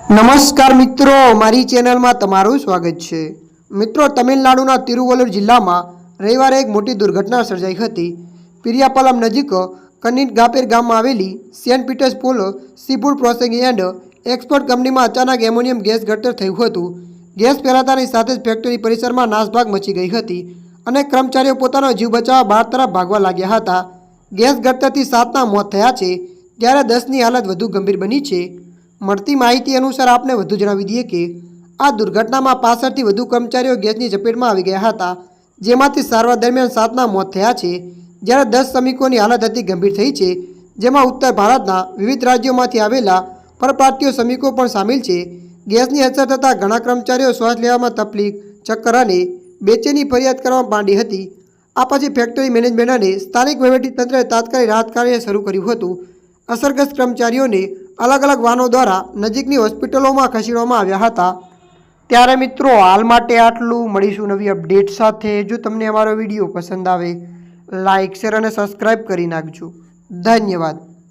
નમસ્કાર મિત્રો, મારી ચેનલમાં તમારું સ્વાગત છે। મિત્રો, તમિલનાડુના તિરુવલ્લુર જિલ્લામાં રવિવારે એક મોટી દુર્ઘટના સર્જાઈ હતી। પિરિયાપાલમ નજીક કન્નીગાપેર ગામમાં આવેલી saint Peter's Paul seafood processing and export કંપનીમાં અચાનક એમોનિયમ ગેસ ગટર થયું હતું। ગેસ ફેલાતાની સાથે જ ફેક્ટરી પરિસરમાં નાસભાગ મચી ગઈ હતી અને કર્મચારીઓ પોતાનો જીવ બચાવવા બહાર તરફ ભાગવા લાગ્યા હતા। ગેસ ગટરથી 7ના મોત થયા છે, જ્યારે 10ની હાલત વધુ ગંભીર બની છે। મળતી માહિતી અનુસાર આપને વધુ જણાવી દઈએ કે આ દુર્ઘટનામાં 65થી વધુ કર્મચારીઓ ગેસની ઝપેટમાં આવી ગયા હતા, જેમાંથી સારવાર દરમિયાન 7ના મોત થયા છે, જ્યારે 10 શ્રમિકોની હાલત અતિ ગંભીર થઈ છે, જેમાં ઉત્તર ભારતના વિવિધ રાજ્યોમાંથી આવેલા પરપ્રાંતીય શ્રમિકો પણ સામેલ છે। ગેસની અસર થતાં ઘણા કર્મચારીઓ શ્વાસ લેવામાં તકલીફ, ચક્કર અને બેચેની ફરિયાદ કરવા માંડી હતી। આ પછી ફેક્ટરી મેનેજમેન્ટ અને સ્થાનિક વહીવટીતંત્રએ તાત્કાલિક રાહત કાર્ય શરૂ કર્યું હતું। અસરગ્રસ્ત કર્મચારીઓને અલગ અલગ વાહનો દ્વારા નજીકની હોસ્પિટલોમાં ખસેડવામાં આવ્યા હતા। ત્યારે મિત્રો, હાલ માટે આટલું। મળીશું નવી અપડેટ સાથે। જો તમને અમારો વિડીયો પસંદ આવે, લાઇક, શેર અને સબસ્ક્રાઈબ કરી નાખજો। ધન્યવાદ।